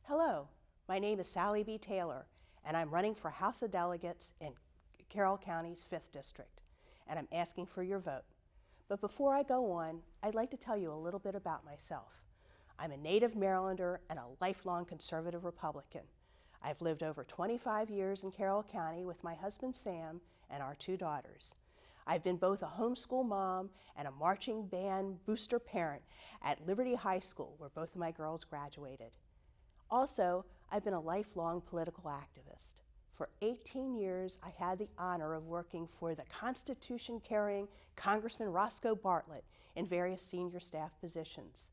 Hello, my name is Sallie B. Taylor, and I'm running for House of Delegates in Carroll County's 5th District, and I'm asking for your vote. But before I go on, I'd like to tell you a little bit about myself. I'm a native Marylander and a lifelong conservative Republican. I've lived over 25 years in Carroll County with my husband Sam and our 2 daughters. I've been both a homeschool mom and a marching band booster parent at Liberty High School, where both of my girls graduated. Also, I've been a lifelong political activist. For 18 years, I had the honor of working for the Constitution-carrying Congressman Roscoe Bartlett in various senior staff positions.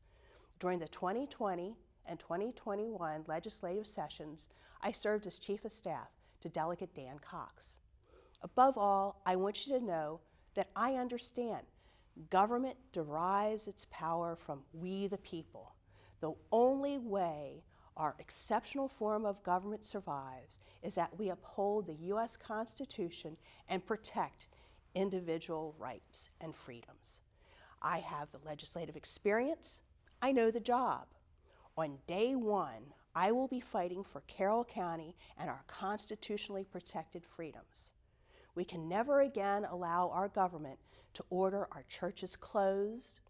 During the 2020 and 2021 legislative sessions, I served as Chief of Staff to Delegate Dan Cox. Above all, I want you to know that I understand government derives its power from we the people. The only way our exceptional form of government survives is that we uphold the U.S. Constitution and protect individual rights and freedoms. I have the legislative experience. I know the job. On day one, I will be fighting for Carroll County and our constitutionally protected freedoms. We can never again allow our government to order our churches closed,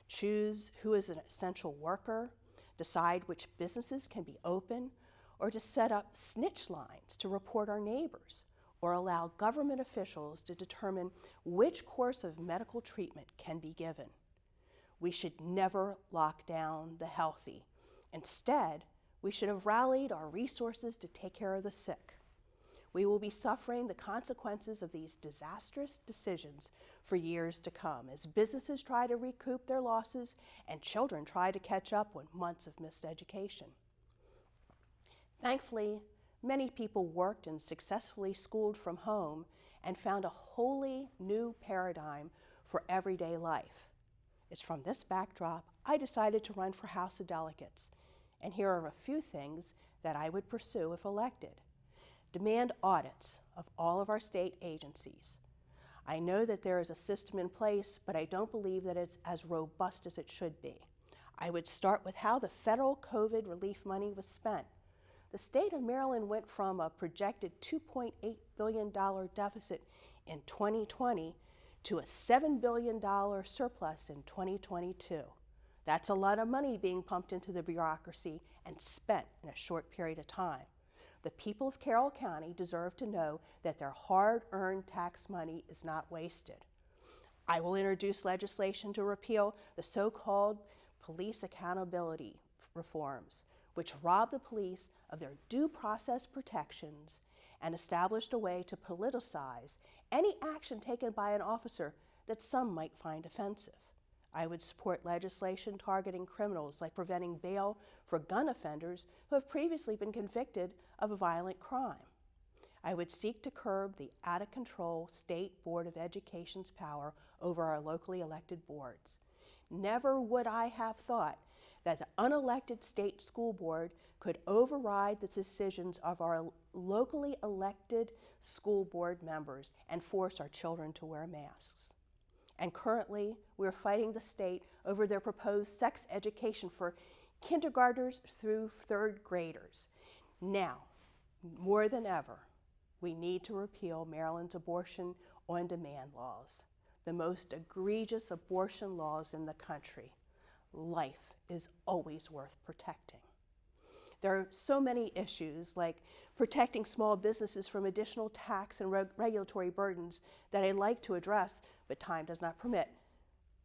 choose who is an essential worker, decide which businesses can be open, or to set up snitch lines to report our neighbors, or allow government officials to determine which course of medical treatment can be given. We should never lock down the healthy. Instead, we should have rallied our resources to take care of the sick. We will be suffering the consequences of these disastrous decisions for years to come as businesses try to recoup their losses and children try to catch up with months of missed education. Thankfully, many people worked and successfully schooled from home and found a wholly new paradigm for everyday life. It's from this backdrop I decided to run for House of Delegates, and here are a few things that I would pursue if elected. Demand audits of all of our state agencies. I know that there is a system in place, but I don't believe that it's as robust as it should be. I would start with how the federal COVID relief money was spent. The state of Maryland went from a projected $2.8 billion deficit in 2020 to a $7 billion surplus in 2022. That's a lot of money being pumped into the bureaucracy and spent in a short period of time. The people of Carroll County deserve to know that their hard-earned tax money is not wasted. I will introduce legislation to repeal the so-called police accountability reforms, which rob the police of their due process protections and established a way to politicize any action taken by an officer that some might find offensive. I would support legislation targeting criminals, like preventing bail for gun offenders who have previously been convicted of a violent crime. I would seek to curb the out-of-control State Board of Education's power over our locally elected boards. Never would I have thought that the unelected state school board could override the decisions of our locally elected school board members and force our children to wear masks. And currently, we're fighting the state over their proposed sex education for kindergartners through 3rd graders. Now, more than ever, we need to repeal Maryland's abortion on demand laws, the most egregious abortion laws in the country. Life is always worth protecting. There are so many issues, like protecting small businesses from additional tax and regulatory burdens, that I'd like to address, but time does not permit.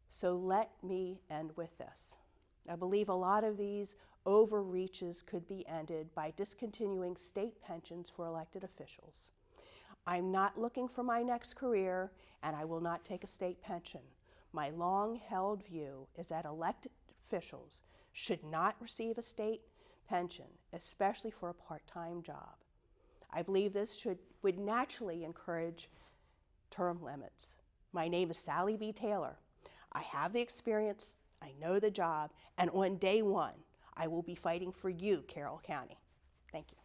So let me end with this. I believe a lot of these overreaches could be ended by discontinuing state pensions for elected officials. I'm not looking for my next career, and I will not take a state pension. My long-held view is that elected officials should not receive a state pension, especially for a part-time job. I believe this would naturally encourage term limits. My name is Sallie B. Taylor. I have the experience, I know the job, and on day one, I will be fighting for you, Carroll County. Thank you.